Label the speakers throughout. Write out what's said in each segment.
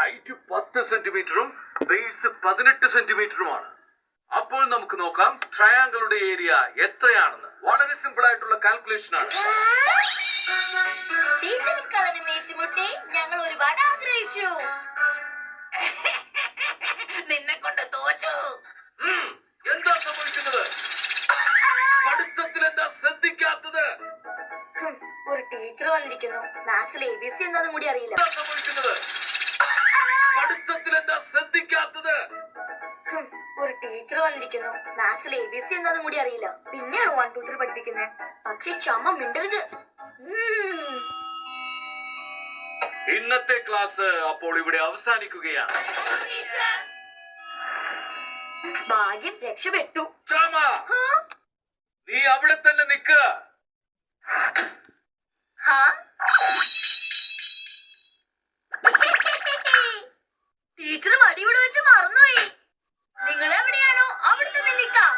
Speaker 1: Height 10 സെന്റിമീറ്ററും base 18 സെന്റിമീറ്ററുമാണ്. അപ്പോൾ നമുക്ക് നോക്കാം ട്രയാങ്കിളുടെ ഏരിയ എത്രയാണെന്ന്. വളരെ സിമ്പിൾ ആയിട്ടുള്ള കാൽക്കുലേഷൻ ആണ്.
Speaker 2: ടീച്ചറും കളനും ഏറ്റുമുട്ടി ഞങ്ങൾ ഒരുപാട് ആഗ്രഹിച്ചു.
Speaker 3: നിന്നെ കൊണ്ട് തോറ്റു.
Speaker 1: എന്താ സംഭവിക്കുന്നത്? പഠിത്തത്തിൽ എന്താ ശ്രദ്ധിക്കാത്തത്?
Speaker 2: ഒരു ടീച്ചർ വന്നിരിക്കുന്നു. മാത്സിൽ ABC എന്താന്ന് കൂടി അറിയില്ല.
Speaker 1: എന്താ സംഭവിക്കുന്നത്? പഠിത്തത്തിൽ എന്താ ശ്രദ്ധിക്കാത്തത്?
Speaker 2: ഒരു ടീച്ചർ വന്നിരിക്കുന്നു. മാത്സിൽ ABC എന്താന്ന് കൂടി അറിയില്ല. പിന്നെയാണ് 1 2 3 പഠിപ്പിക്കുന്നത്. പക്ഷെ ചുമ മിണ്ടരുത്.
Speaker 1: ഇന്നത്തെ ക്ലാസ് അപ്പോൾ ഇവിടെ അവസാനിക്കുകയാണ്.
Speaker 2: ഭാഗ്യം രക്ഷപ്പെട്ടു.
Speaker 1: ചാമ, നീ അവിടെ തന്നെ നിക്ക്.
Speaker 2: ടീച്ചർ മടിവിടെ വെച്ച് മറന്നുപോയി. നിങ്ങൾ എവിടെയാണോ അവിടെ തന്നെ നിക്കാം.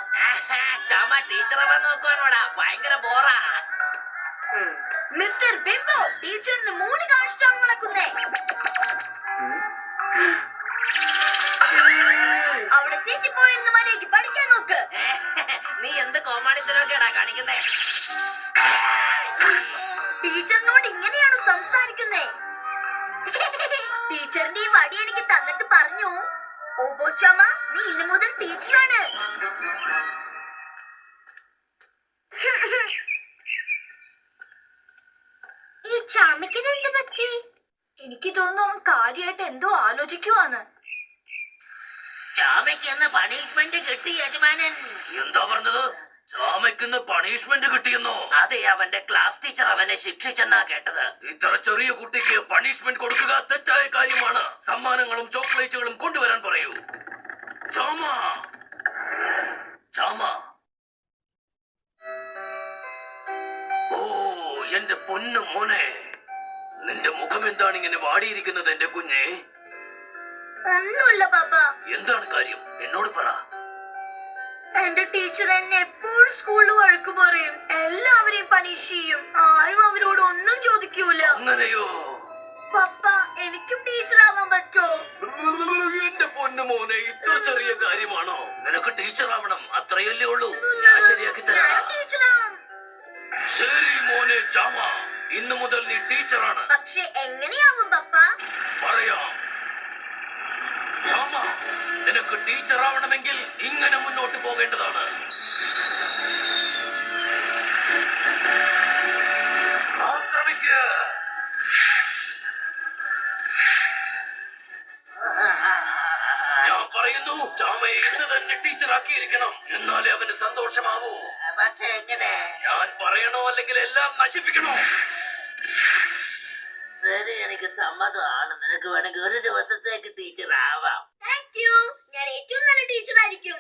Speaker 3: ചാമ ടീച്ചറെ വന്ന് നോക്കുവാനോടാ, ഭയങ്കര ബോറാ.
Speaker 2: മിസ്റ്റർ ബിംബോ, ടീച്ചറിന് 3 കാഷ്ടം നടക്കുന്നേ. അവിടെ സീറ്റിൽ പോയിരുന്ന മര്യാദയ്ക്ക് പഠിക്കാൻ നോക്ക്.
Speaker 3: നീ എന്ത് കോമാളിത്തരൊക്കെയാടാ കാണിക്കുന്നേ?
Speaker 2: ടീച്ചറിനോട് ഇങ്ങനെയാണോ സംസാരിക്കുന്നേ? ടീച്ചറിന്റെ ഈ വടി എനിക്ക് തന്നിട്ട് പറഞ്ഞു, ഓബോച്ചമ്മ നീ ഇന്ന് മുതൽ ടീച്ചറാണ്. ഈ ചാമയ്ക്കിന് എന്ത് പറ്റി? എനിക്ക് തോന്നുന്നു അവൻ കാര്യമായിട്ട് എന്തോ ആലോചിക്കുവാന്ന്.
Speaker 3: ചാമയ്ക്ക് എന്ന് പണിഷ്മെന്റ് കിട്ടി യജമാനൻ.
Speaker 1: എന്താ പറഞ്ഞത്? ചാമയ്ക്കുന്ന പണിഷ്മെന്റ് കിട്ടിയെന്നോ?
Speaker 3: അതെ, അവന്റെ ക്ലാസ് ടീച്ചർ അവനെ ശിക്ഷിച്ചെന്നാ കേട്ടത്.
Speaker 1: ഇത്ര ചെറിയ കുട്ടിക്ക് പണിഷ്മെന്റ് കൊടുക്കുക തെറ്റായ കാര്യമാണ്. സമ്മാനങ്ങളും ചോക്ലേറ്റുകളും കൊണ്ടുവരാൻ പറയൂ. ചാമ, ചാമ. ഓ എന്റെ പൊന്നു മോനെ, നിന്റെ മുഖം എന്താണ് ഇങ്ങനെ വാടിയിരിക്കുന്നത് എന്റെ കുഞ്ഞെ?
Speaker 2: ഒന്നുമില്ല പാപ്പ.
Speaker 1: എന്താണ് കാര്യം? എന്നോട് പറ.
Speaker 2: എന്റെ ടീച്ചർ എന്നെ എപ്പോഴും സ്കൂളിൽ വഴക്ക് പറയും. എല്ലാവരെയും പണിഷ് ചെയ്യും. ആരും അവരോട് ഒന്നും ചോദിക്കൂല.
Speaker 1: അങ്ങനെയോ?
Speaker 2: പപ്പ, എനിക്കും ടീച്ചർ ആവാൻ പറ്റോ?
Speaker 1: എന്റെ പൊന്നു മോനെ, ഇത്ര ചെറിയ കാര്യമാണോ? നിനക്ക് ടീച്ചർ ആവണം, അത്രയല്ലേ ഉള്ളൂ. ഞാൻ ശരിയാക്കി തരാം. ശരി മോനെ ചാമ, ഇന്നു മുതൽ നീ ടീച്ചറാണ്.
Speaker 2: പക്ഷെ എങ്ങനെയാവും പപ്പ?
Speaker 1: പറയാം. ചാമ, നിനക്ക് ടീച്ചർ ആവണമെങ്കിൽ ഇങ്ങനെ മുന്നോട്ട് പോകേണ്ടതാണ്. ആക്രമിക്കുക. ഞാൻ പറയുന്നു, ചാമയെ ഇന്ന് തന്നെ ടീച്ചറാക്കിയിരിക്കണം. എന്നാലേ അവന് സന്തോഷമാവൂ.
Speaker 3: പക്ഷെ എങ്ങനെ?
Speaker 1: ഞാൻ പറയണോ അല്ലെങ്കിൽ എല്ലാം നശിപ്പിക്കണോ?
Speaker 3: ശരി, എനിക്ക് സമ്മതമാണ്. നിനക്ക് വേണമെങ്കിൽ ഒരു ദിവസത്തേക്ക് ടീച്ചർ ആവാം.
Speaker 2: Thank you. ഞാൻ ഏറ്റവും നല്ല ടീച്ചർ ആയിരിക്കും.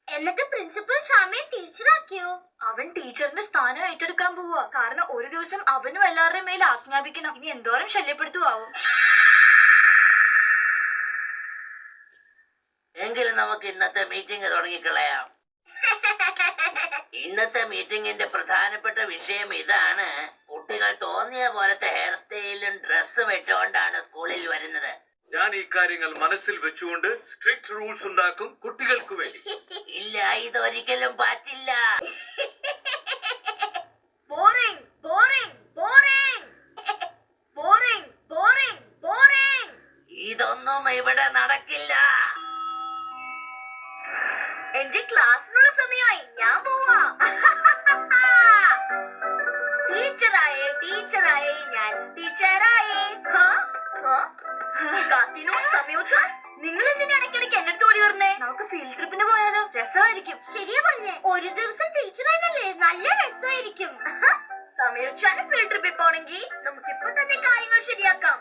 Speaker 2: എന്നിട്ട് പ്രിൻസിപ്പൽ ഷാമയെ ടീച്ചറാക്കിയോ? അവൻ ടീച്ചറിന്റെ സ്ഥാനം ഏറ്റെടുക്കാൻ പോവാ. കാരണം ഒരു ദിവസം അവനും എല്ലാവരുടെയും മേൽ ആജ്ഞാപിക്കണം. ഇനി എന്തോരം ശല്യപ്പെടുത്തുവാവും.
Speaker 3: എങ്കിലും നമുക്ക് ഇന്നത്തെ മീറ്റിംഗ് തുടങ്ങിക്കളയാം. ഇന്നത്തെ മീറ്റിംഗിന്റെ പ്രധാനപ്പെട്ട വിഷയം ഇതാണ്. കുട്ടികൾ തോന്നിയ പോലത്തെ ഹെയർ സ്റ്റൈലും ഡ്രസ്സും ഇട്ടുകൊണ്ടാണ് സ്കൂളിൽ വരുന്നത്.
Speaker 1: ഞാൻ ഈ കാര്യങ്ങൾ മനസ്സിൽ വെച്ചുകൊണ്ട് സ്ട്രിക്റ്റ് റൂൾസ് ഉണ്ടാക്കും കുട്ടികൾക്ക് വേണ്ടി.
Speaker 3: ഇല്ല, ഇതൊരിക്കലും പറ്റില്ല.
Speaker 2: Boring boring boring boring boring boring.
Speaker 3: ഇതൊന്നും ഇവിടെ നടക്കില്ല.
Speaker 2: എന്റെ ക്ലാസ്സിനുള്ള സമയമായി. ഞാൻ പോവാ. ടീച്ചറായേ ടീച്ചറായേ ഞാൻ ടീച്ചറായേ. നിങ്ങൾ എന്തിനാ ഇടയ്ക്കിടയ്ക്ക് എന്നെ തോടി പറഞ്ഞേ? നമുക്ക് ഫീൽഡ് ട്രിപ്പിന് പോയാലോ? രസമായിരിക്കും. ശരിയാ പറഞ്ഞേ. ഒരു ദിവസം ടീച്ചറായതല്ലേ, നല്ല രസമായിരിക്കും. സമയോച്ചാണ് ഫീൽഡ് ട്രിപ്പിൽ പോണെങ്കിൽ നമുക്കിപ്പോ തന്നെ കാര്യങ്ങൾ ശരിയാക്കാം.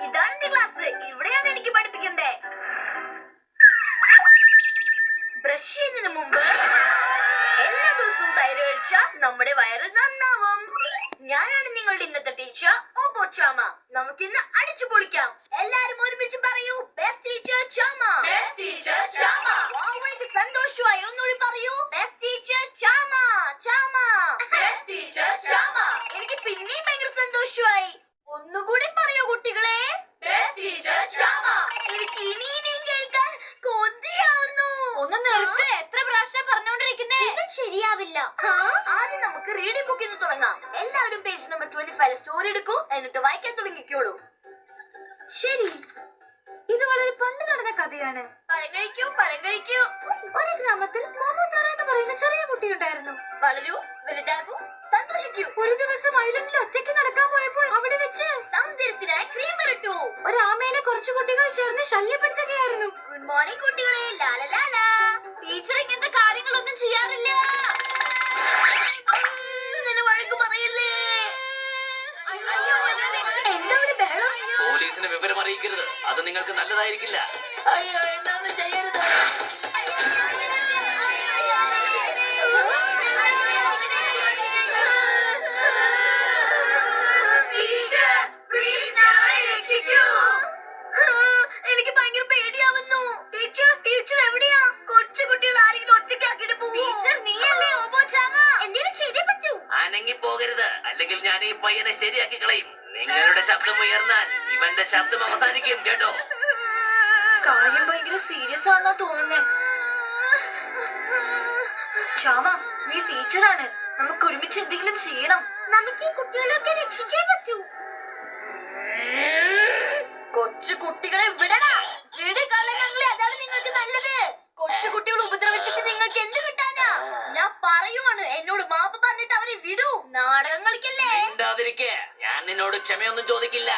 Speaker 2: ഇതാണ് എന്റെ ക്ലാസ്. ഇവിടെയാണ് എനിക്ക് പഠിപ്പിക്കണ്ടേ. ബ്രഷ് ചെയ്യുന്നതിന് മുമ്പ് എല്ലാ ദിവസവും തൈര് കഴിച്ചാൽ നമ്മുടെ വയറ് നന്നാവും. ഞാനാണ് നിങ്ങളുടെ ഇന്നത്തെ ടീച്ചർ ഓബോച്ചാമ. നമുക്കിന്ന് അടിച്ചു പൊളിക്കാം. എല്ലാരും ഒരുമിച്ച് പറയൂ, best teacher Chama. Best teacher Chama. എനിക്ക് സന്തോഷമായി. ഒന്നുകൂടി പറയൂ, best teacher Chama. Chama. Best teacher Chama. സന്തോഷമായി. ഒന്നുകൂടി പറയൂ കുട്ടികളെ. എനിക്ക് ഇനിയും കേൾക്കാൻ കൊതിയാവുന്നു. ഒന്ന് നിർത്ത്. എത്ര പ്രാവശ്യം പറഞ്ഞോണ്ടിരിക്കുന്നേ? ഇതും ശരിയാവില്ല. ആദ്യം നമുക്ക് റീഡിംഗ് ബുക്കിൽ നിന്ന് തുടങ്ങാം. എല്ലാവരും പേജ് നമ്പർ 25 സ്റ്റോറി എടുക്കൂ, എന്നിട്ട് വായിക്കാൻ തുടങ്ങിക്കോളൂ. ശരി, ഇത് വളരെ പണ്ട് നടന്ന കഥയാണ്. പഴം കഴിക്കൂ, പഴം കഴിക്കൂ. ഒരു ഗ്രാമത്തിൽ മോമോതാറ എന്ന് പറയുന്ന ചെറിയ കുട്ടിയുണ്ടായിരുന്നു. വളരൂ, വലുതാകൂ, സന്തോഷിക്കൂ. ഒരു ദിവസം ഐലൻഡിൽ ഒറ്റയ്ക്ക് നടക്കാൻ പോയപ്പോൾ അവിടെ വെച്ച് സൗന്ദര്യത്തിനായി ക്രീം വരട്ടു. ഒരു ആമേനെ കുറച്ചു കുട്ടികൾ ചേർന്ന് ശല്യപ്പെടുത്തുകയായിരുന്നു. ഗുഡ് മോർണിംഗ് കുട്ടികളെ. ലാലലാല. ടീച്ചർ ഇങ്ങനത്തെ കാര്യങ്ങളൊന്നും ചെയ്യാറില്ല. നിന്നെ വഴക്ക് പറയല്ലേ. എന്താ ഒരു ബഹളം?
Speaker 1: പോലീസിനെ വിവരം അറിയിക്കരുത്. അത് നിങ്ങൾക്ക് നല്ലതായിരിക്കില്ല.
Speaker 3: അയ്യോ, എന്നൊന്നും ചെയ്യരുത്.
Speaker 2: എനിക്ക് ഭയങ്കര പേടിയാവുന്നു. ടീച്ചർ എവിടെയാ? കൊച്ചു കുട്ടികൾ ആരെങ്കിലും ഒറ്റയ്ക്കാക്കിട്ട് പോകും. നീയല്ലേ ഓബോച്ചാമ? എന്തെങ്കിലും ചെയ്തേ പറ്റൂ.
Speaker 1: അനങ്ങി പോകരുത്, അല്ലെങ്കിൽ ഞാൻ ഈ പയ്യനെ ശരിയാക്കി കളയും. നിങ്ങളുടെ ശബ്ദം ഉയർന്നാൽ ഇവന്റെ ശബ്ദം അവസാനിക്കും, കേട്ടോ?
Speaker 2: കാര്യം ഭയങ്കര സീരിയസ് ആണെന്നാ തോന്നുന്നേ. ക്ഷാമ, നീ ടീച്ചറാണ്. നമുക്ക് ഒരുമിച്ച് എന്തെങ്കിലും ചെയ്യണം. നമുക്ക് ഈ കുട്ടികളെയൊക്കെ രക്ഷിച്ചേ പറ്റൂ. കൊച്ചു കുട്ടികളെ വിടടാ. വീടുകളെ അതാണ് നിങ്ങൾക്ക് നല്ലത്. കൊച്ചു കുട്ടികളെ ഉപദ്രവിച്ചിട്ട് നിങ്ങൾക്ക് എന്ത് കിട്ടാനാ? ഞാൻ പറയുവാണ്, എന്നോട് മാപ്പ് പറഞ്ഞിട്ട് അവരെ വിടൂ. നാടകം കളിക്കല്ലേ.
Speaker 1: മിണ്ടാതിരിക്കെ. ഞാൻ നിന്നോട് ക്ഷമയൊന്നും ചോദിക്കില്ല.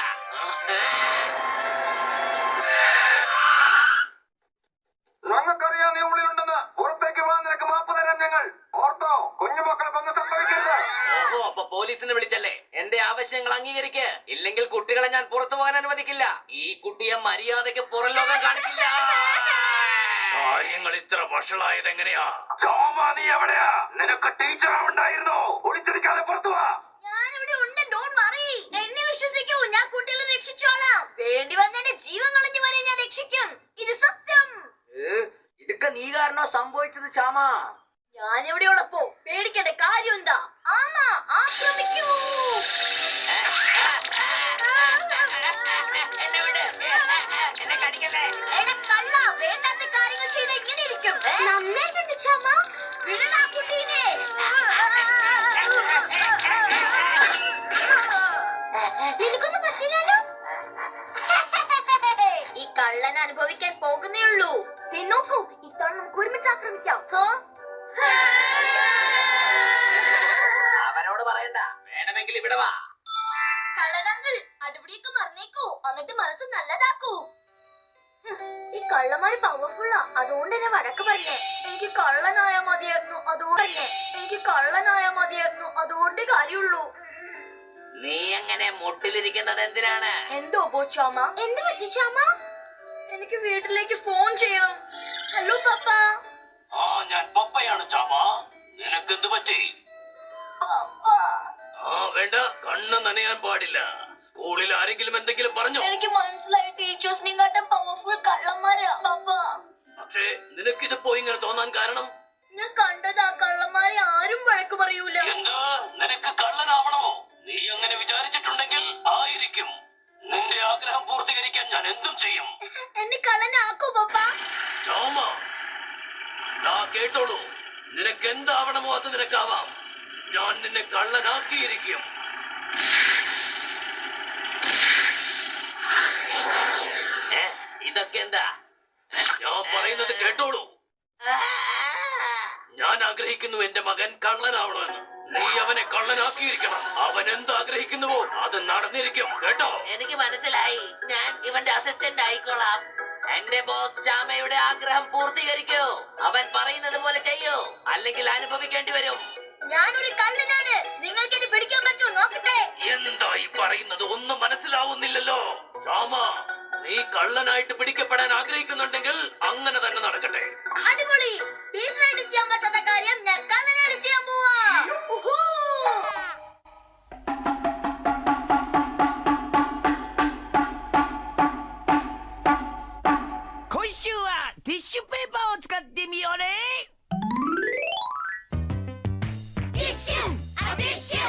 Speaker 4: ഞങ്ങൾക്കറിയാം നീ ഉള്ളിലുണ്ടെന്ന്. പുറത്തേക്ക് പോകാൻ നിനക്ക് മാപ്പ് തരാൻ ഞങ്ങൾ. ഓർത്തോ, കുഞ്ഞുമക്കൾക്കൊന്നും സംഭവിക്കരുത്.
Speaker 1: ഓഹോ, അപ്പൊ പോലീസിനെ വിളിച്ചല്ലേ? എന്റെ ആവശ്യങ്ങൾ അംഗീകരിക്ക്, ഇല്ലെങ്കിൽ കുട്ടികളെ ഞാൻ പുറത്തു പോകാൻ അനുവദിക്കില്ല. ഈ കുട്ടിയെ മര്യാദയ്ക്ക് പുറം ലോകം കാണിക്കില്ല. കാര്യങ്ങൾ ഇത്ര വഷളായത് എങ്ങനെയാ?
Speaker 4: നീ എവിടെയാ? നിനക്ക് ടീച്ചർ ഉണ്ടായിരുന്നോ? ഒളിച്ചിരിക്കാതെ പുറത്തു വാ.
Speaker 2: ഞാനിവിടെ ഉണ്ട്. Don't worry. എന്നെ വിശ്വസിക്കൂ, ഞാൻ കുട്ടികളെ രക്ഷിച്ചോളാം. വേണ്ടി വന്ന എന്റെ ജീവൻ കളഞ്ഞു വരെ ഞാൻ രക്ഷിക്കും. ഇത് സത്യം.
Speaker 3: ഇതൊക്കെ നീ കാരണോ സംഭവിച്ചത് ശ്യാമ?
Speaker 2: ഞാനിവിടെ ഉള്ളപ്പോ പേടിക്കേണ്ട കാര്യം എന്താ? ആമ ആക്രമിക്കൂ. എടാ കള്ള, വേണ്ടാത്ത കാര്യങ്ങൾ ചെയ്ത് എങ്ങനെ ഇരിക്കും? നന്നായിട്ടുണ്ട് ക്ഷമ. വിടടാ കുട്ടീനെ. നിനക്കൊന്നും പറ്റില്ലല്ലോ. ഈ കള്ളൻ അനുഭവിക്കാൻ പോകുന്നേ ഉള്ളൂ. നോക്കൂ, ഇത്തവണ നമുക്ക് ഒരുമിച്ച് ആക്രമിക്കാം.
Speaker 1: അവനോട് പറയണ്ട, വേണമെങ്കിൽ ഇവിടെ വാ.
Speaker 2: കള്ളനങ്കിൾ, അടിപിടിയൊക്കെ മറന്നേക്കൂ, എന്നിട്ട് മനസ്സ് നല്ലതാക്കൂ. ഈ കള്ളന്മാര് പവർഫുള്ളാ, അതുകൊണ്ട് എന്നെ വഴക്ക് പറഞ്ഞേ. എനിക്ക് കള്ളനായാ മതിയായിരുന്നു, അതുകൊണ്ടേ കാര്യമുള്ളൂ.
Speaker 1: നീ എങ്ങനെ മുട്ടിലിരിക്കുന്നത് എന്തിനാണ്?
Speaker 2: എന്തോ ബോച്ചാമ? എന്ത് പറ്റി ചാമ? എനിക്ക് വീട്ടിലേക്ക് ഫോൺ ചെയ്യണം. ഹലോ പപ്പ.
Speaker 1: ഞാൻ പപ്പയാണ് ചാമ. നിനക്കെന്ത് പറ്റി? വേണ്ട, കണ്ണ് നനയാൻ പാടില്ല. സ്കൂളിൽ ആരെങ്കിലും എന്തെങ്കിലും പറഞ്ഞോ?
Speaker 2: എനിക്ക് മനസ്സിലായി, ടീച്ചേഴ്സിനെക്കാട്ടും പവർഫുൾ കള്ളന്മാരാ പപ്പ.
Speaker 1: പക്ഷേ നിനക്കിതിപ്പോ ഇങ്ങനെ തോന്നാൻ കാരണം?
Speaker 2: ഞാൻ കണ്ടതാ, കള്ളന്മാരെ ആരും വഴക്ക് പറയൂല.
Speaker 1: എന്താ, നിനക്ക് കള്ളനാവണോ? നീ അങ്ങനെ വിചാരിച്ചിട്ടുണ്ടെങ്കിൽ ആയിരിക്കും. നിന്റെ ആഗ്രഹം പൂർത്തീകരിക്കാൻ ഞാൻ എന്തും ചെയ്യും.
Speaker 2: എന്നെ കള്ളനാക്കൂ പപ്പ.
Speaker 1: ചാമ, കേട്ടോളൂ. നിനക്ക് എന്താവണമോ അത് നിനക്കാവാം. ഞാൻ നിന്നെ കള്ളനാക്കിയിരിക്കും. ഇതൊക്കെ എന്താ? ഞാൻ പറയുന്നത് കേട്ടോളൂ. ഞാൻ ആഗ്രഹിക്കുന്നു എന്റെ മകൻ കള്ളനാവണമെന്ന്. നീ അവനെ കള്ളനാക്കിയിരിക്കണം. അവൻ എന്താഗ്രഹിക്കുന്നുവോ അത് നടന്നിരിക്കും, കേട്ടോ?
Speaker 3: എനിക്ക് മനസ്സിലായി. ഞാൻ ഇവന്റെ അസിസ്റ്റന്റ് ആയിക്കോളാം. എന്റെ ബോസ് ചാമയുടെ ആഗ്രഹം പൂർത്തീകരിക്കൂ. അവൻ പറയുന്നത് പോലെ ചെയ്യൂ, അല്ലെങ്കിൽ അനുഭവിക്കേണ്ടി വരും.
Speaker 2: ഞാനൊരു കള്ളനാണ്. നിങ്ങൾക്ക് എന്നെ പിടിക്കാൻ പറ്റുമോ നോക്കട്ടെ.
Speaker 1: എന്താ ഈ പറയുന്നത്? ഒന്നും മനസ്സിലാവുന്നില്ലല്ലോ. ചാമ, നീ കള്ളനായിട്ട് പിടിക്കപ്പെടാൻ ആഗ്രഹിക്കുന്നുണ്ടെങ്കിൽ അങ്ങനെ തന്നെ നടക്കട്ടെ.
Speaker 2: അടിപൊളി. ടീച്ചറായിട്ട് ചെയ്യാൻ പറ്റാത്ത കാര്യം ഞാൻ കള്ളനായിട്ട് ചെയ്യാൻ പോവാ.
Speaker 3: ടിഷ്യൂ പേപ്പർを使ってみようね。
Speaker 2: ティッシュ、あティッシュ、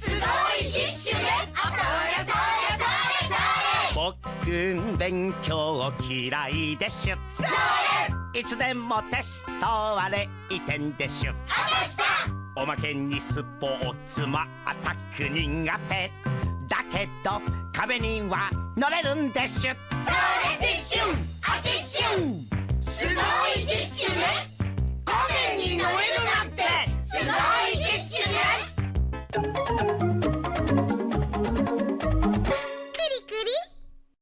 Speaker 2: すごいティッシュね。
Speaker 5: ん勉強嫌いでしゅ。いつでもテストは0点でしゅ。おまけにスポーツもアタック苦手だけど壁には乗れるんでしゅ。それでしゅんあてしゅんすごいでしゅね。